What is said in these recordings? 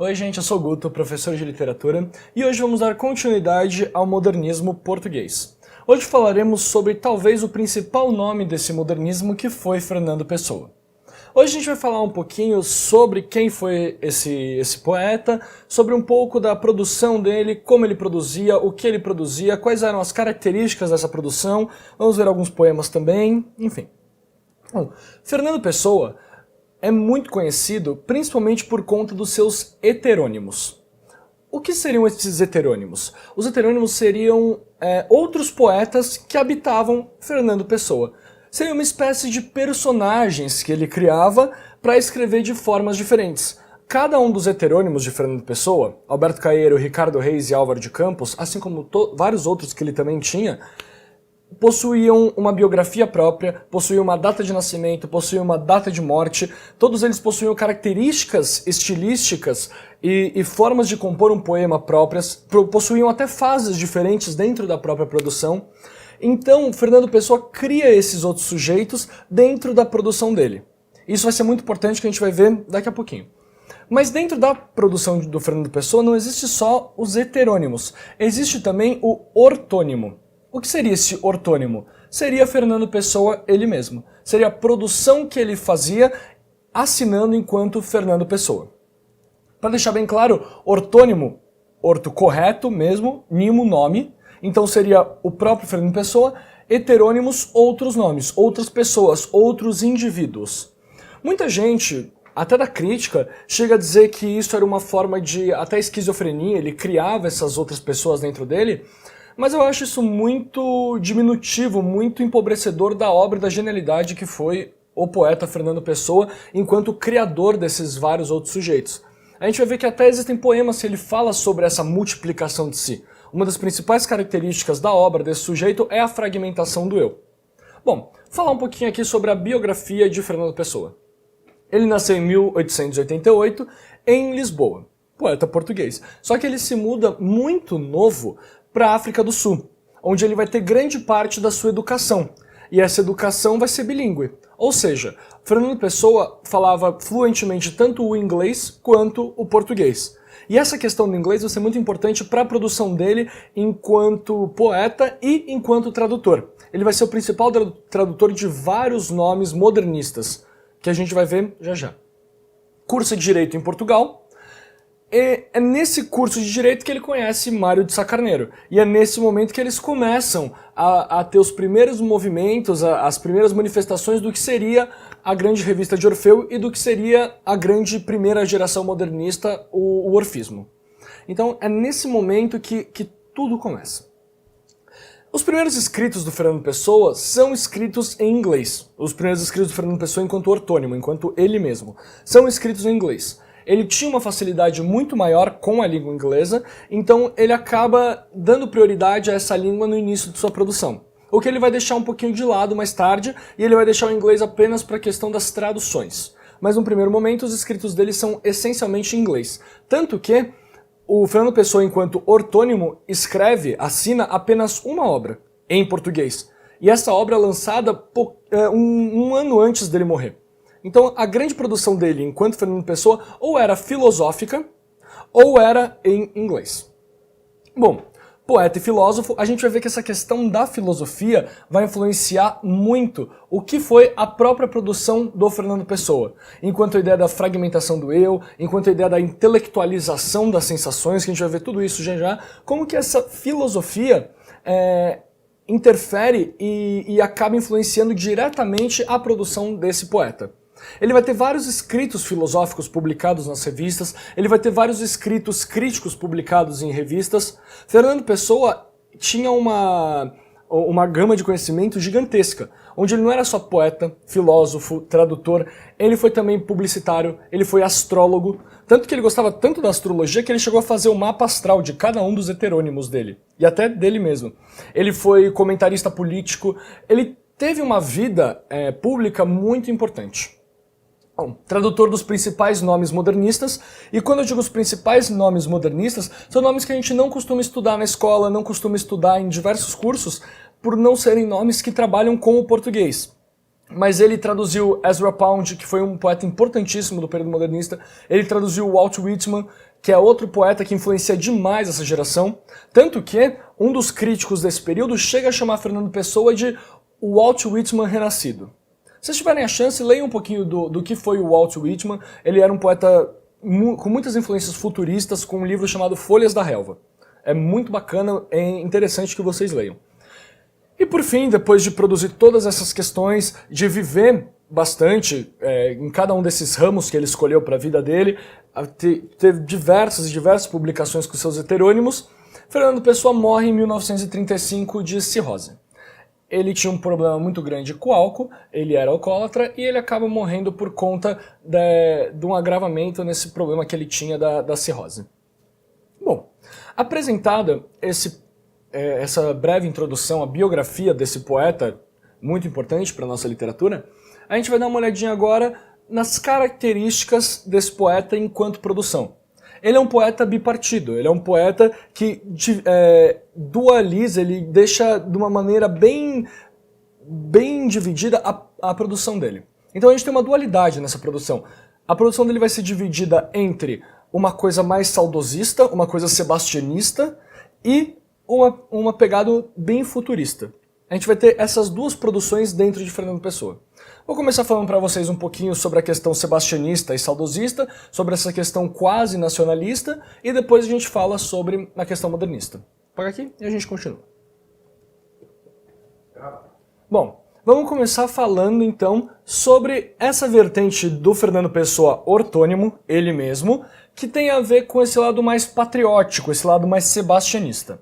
Oi gente, eu sou o Guto, professor de literatura, e hoje vamos dar continuidade ao modernismo português. Hoje falaremos sobre talvez o principal nome desse modernismo, que foi Fernando Pessoa. Hoje a gente vai falar um pouquinho sobre quem foi esse poeta, sobre um pouco da produção dele, como ele produzia, o que ele produzia, quais eram as características dessa produção, vamos ver alguns poemas também, enfim. Bom, Fernando Pessoa é muito conhecido principalmente por conta dos seus heterônimos. O que seriam esses heterônimos? Os heterônimos seriam outros poetas que habitavam Fernando Pessoa. Seria uma espécie de personagens que ele criava para escrever de formas diferentes. Cada um dos heterônimos de Fernando Pessoa, Alberto Caeiro, Ricardo Reis e Álvaro de Campos, assim como vários outros que ele também tinha, possuíam uma biografia própria, possuíam uma data de nascimento, possuíam uma data de morte, todos eles possuíam características estilísticas e formas de compor um poema próprias, possuíam até fases diferentes dentro da própria produção. Então, Fernando Pessoa cria esses outros sujeitos dentro da produção dele. Isso vai ser muito importante, que a gente vai ver daqui a pouquinho. Mas dentro da produção do Fernando Pessoa não existe só os heterônimos, existe também o ortônimo. O que seria esse ortônimo? Seria Fernando Pessoa ele mesmo. Seria a produção que ele fazia assinando enquanto Fernando Pessoa. Para deixar bem claro, ortônimo, orto correto mesmo, nimo nome, então seria o próprio Fernando Pessoa, heterônimos outros nomes, outras pessoas, outros indivíduos. Muita gente, até da crítica, chega a dizer que isso era uma forma de até esquizofrenia, ele criava essas outras pessoas dentro dele, mas eu acho isso muito diminutivo, muito empobrecedor da obra e da genialidade que foi o poeta Fernando Pessoa enquanto criador desses vários outros sujeitos. A gente vai ver que até existem poemas que ele fala sobre essa multiplicação de si. Uma das principais características da obra desse sujeito é a fragmentação do eu. Bom, falar um pouquinho aqui sobre a biografia de Fernando Pessoa. Ele nasceu em 1888 em Lisboa, poeta português. Só que ele se muda muito novo para a África do Sul, onde ele vai ter grande parte da sua educação. E essa educação vai ser bilíngue. Ou seja, Fernando Pessoa falava fluentemente tanto o inglês quanto o português. E essa questão do inglês vai ser muito importante para a produção dele enquanto poeta e enquanto tradutor. Ele vai ser o principal tradutor de vários nomes modernistas, que a gente vai ver já já. Cursa Direito em Portugal. E é nesse curso de Direito que ele conhece Mário de Sá Carneiro. E é nesse momento que eles começam a ter os primeiros movimentos, as primeiras manifestações do que seria a grande revista de Orfeu e do que seria a grande primeira geração modernista, o orfismo. Então é nesse momento que tudo começa. Os primeiros escritos do Fernando Pessoa são escritos em inglês. Os primeiros escritos do Fernando Pessoa enquanto ortônimo, enquanto ele mesmo, são escritos em inglês. Ele tinha uma facilidade muito maior com a língua inglesa, então ele acaba dando prioridade a essa língua no início de sua produção. O que ele vai deixar um pouquinho de lado mais tarde, e ele vai deixar o inglês apenas para a questão das traduções. Mas no primeiro momento os escritos dele são essencialmente em inglês. Tanto que o Fernando Pessoa, enquanto ortônimo, assina apenas uma obra em português. E essa obra é lançada um ano antes dele morrer. Então a grande produção dele enquanto Fernando Pessoa ou era filosófica ou era em inglês. Bom, poeta e filósofo, a gente vai ver que essa questão da filosofia vai influenciar muito o que foi a própria produção do Fernando Pessoa. Enquanto a ideia da fragmentação do eu, enquanto a ideia da intelectualização das sensações, que a gente vai ver tudo isso já já, como que essa filosofia interfere e acaba influenciando diretamente a produção desse poeta. Ele vai ter vários escritos filosóficos publicados nas revistas, ele vai ter vários escritos críticos publicados em revistas. Fernando Pessoa tinha uma gama de conhecimento gigantesca, onde ele não era só poeta, filósofo, tradutor, ele foi também publicitário, ele foi astrólogo, tanto que ele gostava tanto da astrologia que ele chegou a fazer o mapa astral de cada um dos heterônimos dele, e até dele mesmo. Ele foi comentarista político, ele teve uma vida pública muito importante. Bom, tradutor dos principais nomes modernistas, e quando eu digo os principais nomes modernistas, são nomes que a gente não costuma estudar na escola, não costuma estudar em diversos cursos, por não serem nomes que trabalham com o português. Mas ele traduziu Ezra Pound, que foi um poeta importantíssimo do período modernista, ele traduziu Walt Whitman, que é outro poeta que influencia demais essa geração, tanto que um dos críticos desse período chega a chamar Fernando Pessoa de o Walt Whitman renascido. Se vocês tiverem a chance, leiam um pouquinho do que foi o Walt Whitman. Ele era um poeta com muitas influências futuristas, com um livro chamado Folhas da Relva. É muito bacana, é interessante que vocês leiam. E por fim, depois de produzir todas essas questões, de viver bastante em cada um desses ramos que ele escolheu para a vida dele, teve diversas publicações com seus heterônimos, Fernando Pessoa morre em 1935 de cirrose. Ele tinha um problema muito grande com o álcool, ele era alcoólatra e ele acaba morrendo por conta de um agravamento nesse problema que ele tinha da cirrose. Bom, apresentada essa breve introdução à biografia desse poeta, muito importante para a nossa literatura, a gente vai dar uma olhadinha agora nas características desse poeta enquanto produção. Ele é um poeta bipartido, ele é um poeta que dualiza, ele deixa de uma maneira bem dividida a produção dele. Então a gente tem uma dualidade nessa produção. A produção dele vai ser dividida entre uma coisa mais saudosista, uma coisa sebastianista e uma pegada bem futurista. A gente vai ter essas duas produções dentro de Fernando Pessoa. Vou começar falando para vocês um pouquinho sobre a questão sebastianista e saudosista, sobre essa questão quase nacionalista, e depois a gente fala sobre a questão modernista. Paga aqui e a gente continua. Bom, vamos começar falando então sobre essa vertente do Fernando Pessoa ortônimo, ele mesmo, que tem a ver com esse lado mais patriótico, esse lado mais sebastianista.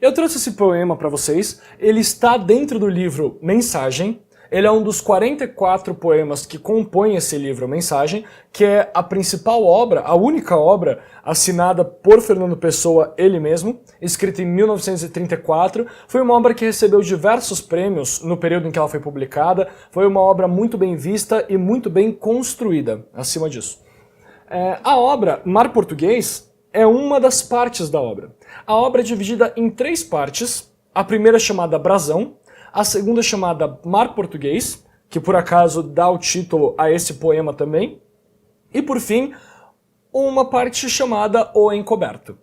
Eu trouxe esse poema para vocês, ele está dentro do livro Mensagem, ele é um dos 44 poemas que compõem esse livro Mensagem, que é a principal obra, a única obra assinada por Fernando Pessoa, ele mesmo, escrita em 1934. Foi uma obra que recebeu diversos prêmios no período em que ela foi publicada, foi uma obra muito bem vista e muito bem construída, acima disso. A obra Mar Português é uma das partes da obra. A obra é dividida em 3 partes, a primeira chamada Brasão, a segunda chamada Mar Português, que por acaso dá o título a esse poema também, e por fim, uma parte chamada O Encoberto.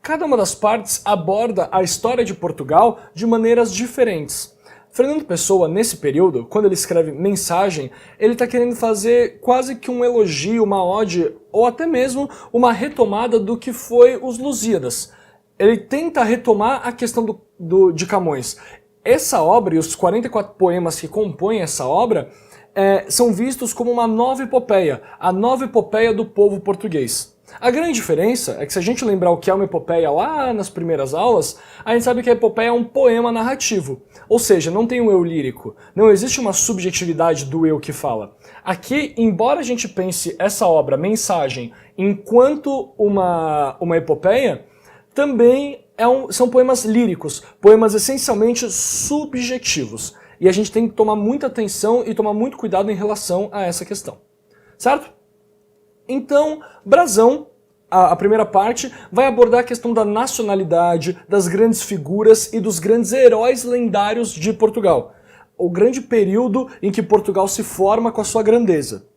Cada uma das partes aborda a história de Portugal de maneiras diferentes. Fernando Pessoa, nesse período, quando ele escreve Mensagem, ele está querendo fazer quase que um elogio, uma ode, ou até mesmo uma retomada do que foi os Lusíadas. Ele tenta retomar a questão de Camões. Essa obra e os 44 poemas que compõem essa obra são vistos como uma nova epopeia, a nova epopeia do povo português. A grande diferença é que se a gente lembrar o que é uma epopeia lá nas primeiras aulas, a gente sabe que a epopeia é um poema narrativo, ou seja, não tem um eu lírico, não existe uma subjetividade do eu que fala. Aqui, embora a gente pense essa obra, Mensagem, enquanto uma epopeia, também são poemas líricos, poemas essencialmente subjetivos. E a gente tem que tomar muita atenção e tomar muito cuidado em relação a essa questão. Certo? Então, Brasão, a primeira parte, vai abordar a questão da nacionalidade, das grandes figuras e dos grandes heróis lendários de Portugal. O grande período em que Portugal se forma com a sua grandeza.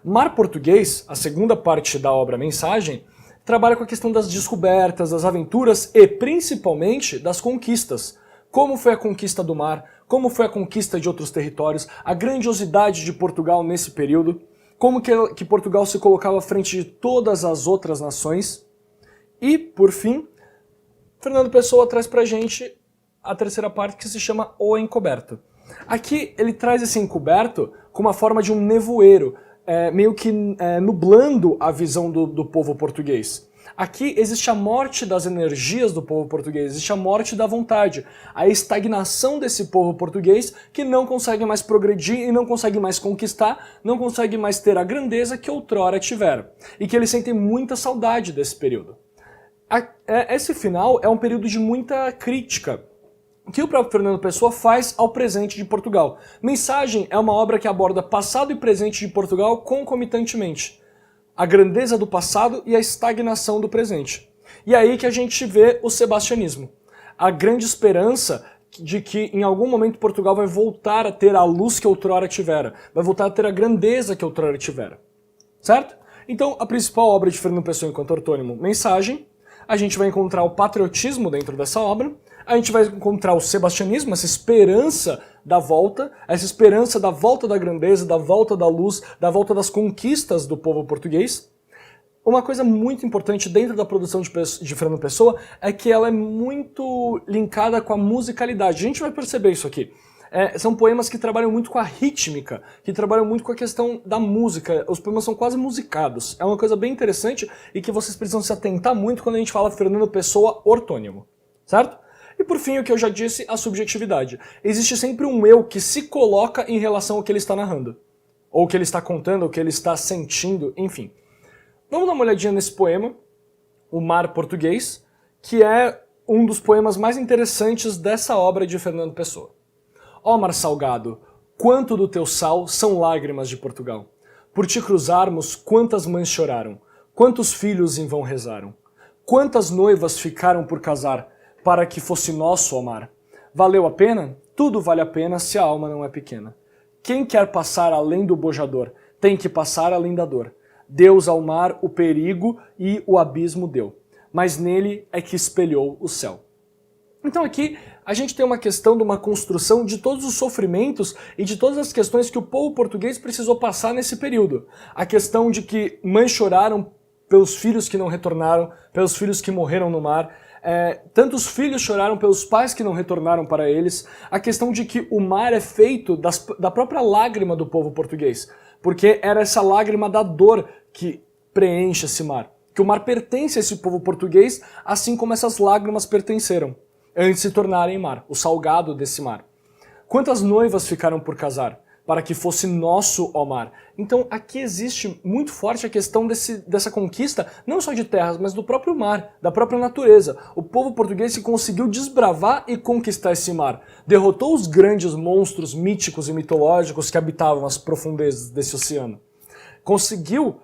Mar Português, a segunda parte da obra Mensagem, trabalha com a questão das descobertas, das aventuras e, principalmente, das conquistas. Como foi a conquista do mar, como foi a conquista de outros territórios, a grandiosidade de Portugal nesse período, como que Portugal se colocava à frente de todas as outras nações. E, por fim, Fernando Pessoa traz pra gente a terceira parte, que se chama O Encoberto. Aqui ele traz esse encoberto com uma forma de um nevoeiro, meio que nublando a visão do povo português. Aqui existe a morte das energias do povo português, existe a morte da vontade, a estagnação desse povo português que não consegue mais progredir e não consegue mais conquistar, não consegue mais ter a grandeza que outrora tiveram, e que eles sentem muita saudade desse período. Esse final é um período de muita crítica, que o próprio Fernando Pessoa faz ao presente de Portugal. Mensagem é uma obra que aborda passado e presente de Portugal concomitantemente. A grandeza do passado e a estagnação do presente. E é aí que a gente vê o sebastianismo. A grande esperança de que em algum momento Portugal vai voltar a ter a luz que outrora tivera. Vai voltar a ter a grandeza que outrora tivera. Certo? Então, a principal obra de Fernando Pessoa enquanto ortônimo, Mensagem. A gente vai encontrar o patriotismo dentro dessa obra. A gente vai encontrar o sebastianismo, essa esperança da volta da grandeza, da volta da luz, da volta das conquistas do povo português. Uma coisa muito importante dentro da produção de Fernando Pessoa é que ela é muito linkada com a musicalidade. A gente vai perceber isso aqui. São poemas que trabalham muito com a rítmica, que trabalham muito com a questão da música. Os poemas são quase musicados. É uma coisa bem interessante e que vocês precisam se atentar muito quando a gente fala Fernando Pessoa ortônimo, certo? E por fim, o que eu já disse, a subjetividade. Existe sempre um eu que se coloca em relação ao que ele está narrando, ou o que ele está contando, ou o que ele está sentindo, enfim. Vamos dar uma olhadinha nesse poema, O Mar Português, que é um dos poemas mais interessantes dessa obra de Fernando Pessoa. Ó mar salgado, quanto do teu sal são lágrimas de Portugal. Por te cruzarmos, quantas mães choraram, quantos filhos em vão rezaram. Quantas noivas ficaram por casar, para que fosse nosso, ó mar. Valeu a pena? Tudo vale a pena se a alma não é pequena. Quem quer passar além do bojador, tem que passar além da dor. Deus ao mar o perigo e o abismo deu, mas nele é que espelhou o céu. Então aqui a gente tem uma questão de uma construção de todos os sofrimentos e de todas as questões que o povo português precisou passar nesse período. A questão de que mães choraram pelos filhos que não retornaram, pelos filhos que morreram no mar, tantos filhos choraram pelos pais que não retornaram para eles, a questão de que o mar é feito da própria lágrima do povo português, porque era essa lágrima da dor que preenche esse mar, que o mar pertence a esse povo português, assim como essas lágrimas pertenceram, antes de se tornarem mar, o salgado desse mar. Quantas noivas ficaram por casar, para que fosse nosso, ó mar? Então aqui existe muito forte a questão dessa conquista, não só de terras, mas do próprio mar, da própria natureza. O povo português se conseguiu desbravar e conquistar esse mar. Derrotou os grandes monstros míticos e mitológicos que habitavam as profundezas desse oceano. Conseguiu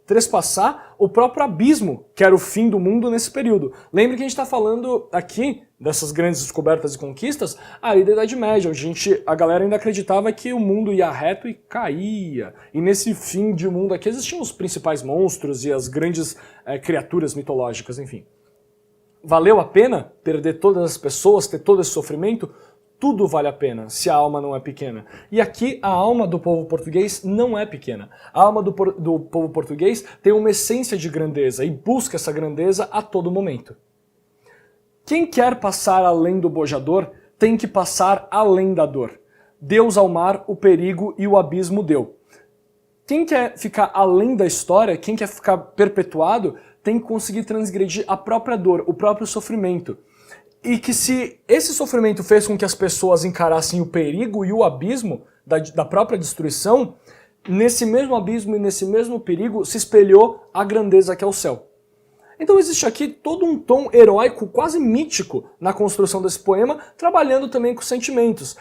trespassar o próprio abismo, que era o fim do mundo nesse período. Lembre que a gente está falando aqui dessas grandes descobertas e conquistas ali da Idade Média, onde a galera ainda acreditava que o mundo ia reto e caía. E nesse fim de mundo aqui existiam os principais monstros e as grandes criaturas mitológicas, enfim. Valeu a pena perder todas as pessoas, ter todo esse sofrimento? Tudo vale a pena, se a alma não é pequena. E aqui a alma do povo português não é pequena. A alma do povo português tem uma essência de grandeza e busca essa grandeza a todo momento. Quem quer passar além do bojador, tem que passar além da dor. Deus ao mar o perigo e o abismo deu. Quem quer ficar além da história, quem quer ficar perpetuado, tem que conseguir transgredir a própria dor, o próprio sofrimento. E que se esse sofrimento fez com que as pessoas encarassem o perigo e o abismo da própria destruição, nesse mesmo abismo e nesse mesmo perigo se espelhou a grandeza que é o céu. Então existe aqui todo um tom heróico, quase mítico, na construção desse poema, trabalhando também com sentimentos.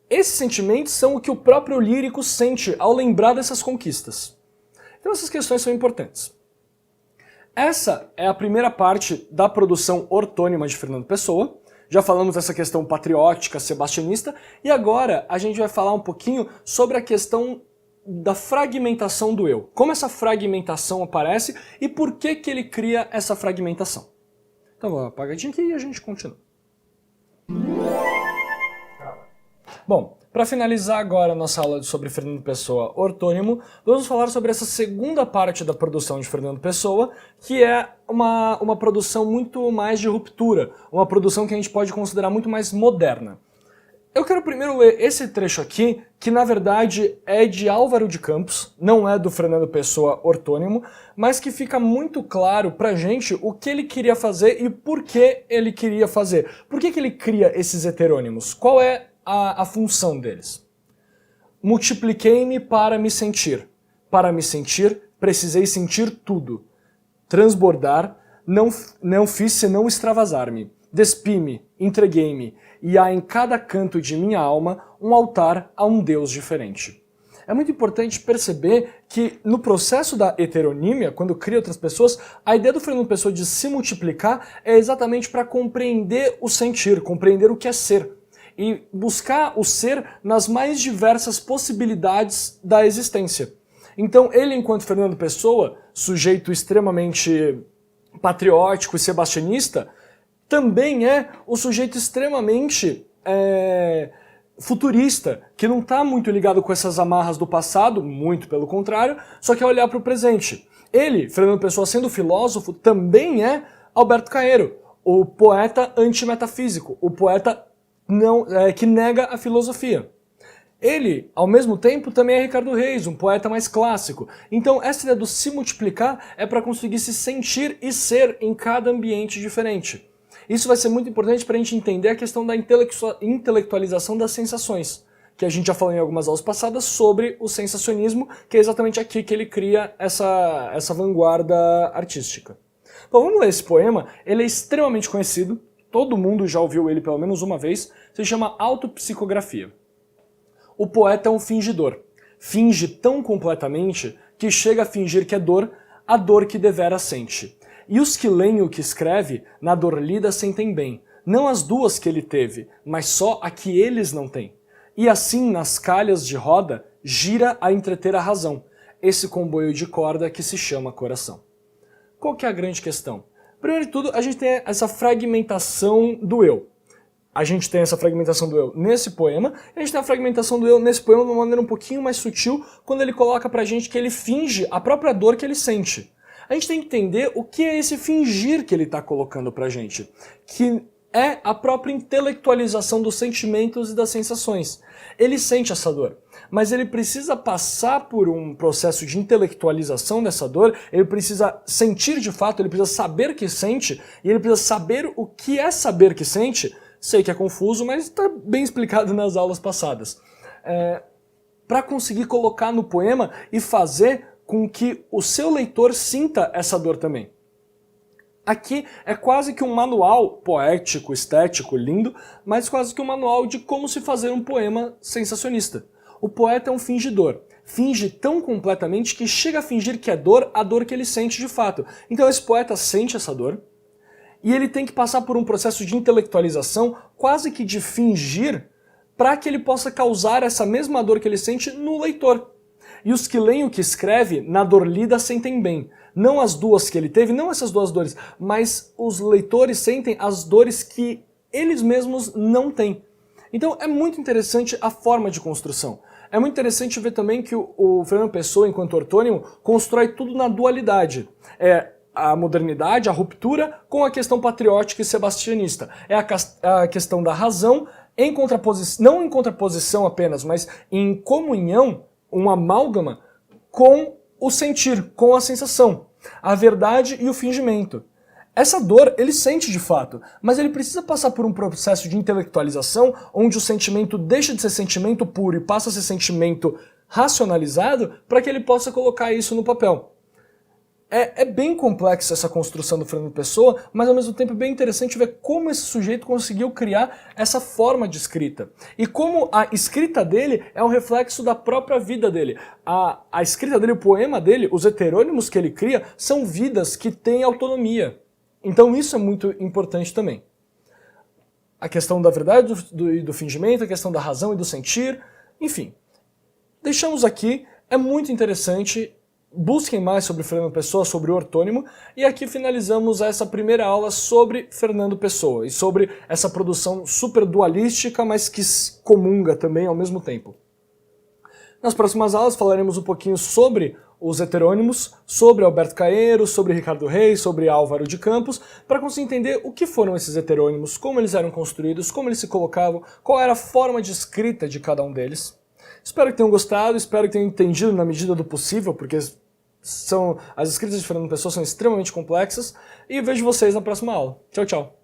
Esses sentimentos são o que o próprio lírico sente ao lembrar dessas conquistas. Então essas questões são importantes. Essa é a primeira parte da produção ortônima de Fernando Pessoa. Já falamos dessa questão patriótica, sebastianista, e agora a gente vai falar um pouquinho sobre a questão da fragmentação do eu. Como essa fragmentação aparece e por que ele cria essa fragmentação. Então vou apagadinho aqui e a gente continua. Bom, para finalizar agora a nossa aula sobre Fernando Pessoa ortônimo, vamos falar sobre essa segunda parte da produção de Fernando Pessoa, que é uma produção muito mais de ruptura, uma produção que a gente pode considerar muito mais moderna. Eu quero primeiro ler esse trecho aqui, que na verdade é de Álvaro de Campos, não é do Fernando Pessoa ortônimo, mas que fica muito claro pra gente o que ele queria fazer e por que ele queria fazer. Por que ele cria esses heterônimos? Qual é a função deles? Multipliquei-me para me sentir. Para me sentir, precisei sentir tudo. Transbordar, não fiz senão extravasar-me. Despi-me, entreguei-me, e há em cada canto de minha alma um altar a um Deus diferente. É muito importante perceber que no processo da heteronímia, quando cria outras pessoas, a ideia do Fernando Pessoa de se multiplicar é exatamente para compreender o sentir, compreender o que é ser. E buscar o ser nas mais diversas possibilidades da existência. Então ele, enquanto Fernando Pessoa, sujeito extremamente patriótico e sebastianista, também é o sujeito extremamente futurista, que não está muito ligado com essas amarras do passado, muito pelo contrário, só quer olhar para o presente. Ele, Fernando Pessoa, sendo filósofo, também é Alberto Caeiro, o poeta antimetafísico, o poeta que nega a filosofia. Ele, ao mesmo tempo, também é Ricardo Reis, um poeta mais clássico. Então, essa ideia do se multiplicar é para conseguir se sentir e ser em cada ambiente diferente. Isso vai ser muito importante para a gente entender a questão da intelectualização das sensações, que a gente já falou em algumas aulas passadas sobre o sensacionismo, que é exatamente aqui que ele cria essa vanguarda artística. Bom, vamos ler esse poema. Ele é extremamente conhecido, todo mundo já ouviu ele pelo menos uma vez, se chama Autopsicografia. O poeta é um fingidor. Finge tão completamente que chega a fingir que é dor, a dor que devera sente. E os que leem o que escreve, na dor lida sentem bem, não as duas que ele teve, mas só a que eles não têm. E assim, nas calhas de roda, gira a entreter a razão, esse comboio de corda que se chama coração. Qual que é a grande questão? Primeiro de tudo, a gente tem essa fragmentação do eu. A gente tem essa fragmentação do eu nesse poema, e a gente tem a fragmentação do eu nesse poema de uma maneira um pouquinho mais sutil, quando ele coloca pra gente que ele finge a própria dor que ele sente. A gente tem que entender o que é esse fingir que ele está colocando pra gente, que é a própria intelectualização dos sentimentos e das sensações. Ele sente essa dor, mas ele precisa passar por um processo de intelectualização dessa dor, ele precisa sentir de fato, ele precisa saber que sente, e ele precisa saber o que é saber que sente. Sei que é confuso, mas está bem explicado nas aulas passadas. Para conseguir colocar no poema e fazer com que o seu leitor sinta essa dor também. Aqui é quase que um manual poético, estético, lindo, mas quase que um manual de como se fazer um poema sensacionista. O poeta é um fingidor. Finge tão completamente que chega a fingir que é dor, a dor que ele sente de fato. Então esse poeta sente essa dor, e ele tem que passar por um processo de intelectualização, quase que de fingir, para que ele possa causar essa mesma dor que ele sente no leitor. E os que leem o que escreve, na dor lida sentem bem. Não as duas que ele teve, não essas duas dores, mas os leitores sentem as dores que eles mesmos não têm. Então é muito interessante a forma de construção. É muito interessante ver também que o Fernando Pessoa, enquanto ortônimo, constrói tudo na dualidade. A modernidade, a ruptura, com a questão patriótica e sebastianista. É a questão da razão, em contraposição, não em contraposição apenas, mas em comunhão, um amálgama com o sentir, com a sensação, a verdade e o fingimento. Essa dor ele sente de fato, mas ele precisa passar por um processo de intelectualização onde o sentimento deixa de ser sentimento puro e passa a ser sentimento racionalizado para que ele possa colocar isso no papel. É bem complexa essa construção do Fernando Pessoa, mas ao mesmo tempo é bem interessante ver como esse sujeito conseguiu criar essa forma de escrita. E como a escrita dele é um reflexo da própria vida dele. A escrita dele, o poema dele, os heterônimos que ele cria, são vidas que têm autonomia. Então isso é muito importante também. A questão da verdade e do fingimento, a questão da razão e do sentir, enfim. Deixamos aqui, é muito interessante. Busquem mais sobre Fernando Pessoa, sobre o ortônimo, e aqui finalizamos essa primeira aula sobre Fernando Pessoa e sobre essa produção super dualística, mas que comunga também ao mesmo tempo. Nas próximas aulas falaremos um pouquinho sobre os heterônimos, sobre Alberto Caeiro, sobre Ricardo Reis, sobre Álvaro de Campos, para conseguir entender o que foram esses heterônimos, como eles eram construídos, como eles se colocavam, qual era a forma de escrita de cada um deles. Espero que tenham gostado, espero que tenham entendido na medida do possível, porque as escritas de Fernando Pessoa são extremamente complexas, e vejo vocês na próxima aula. Tchau, tchau!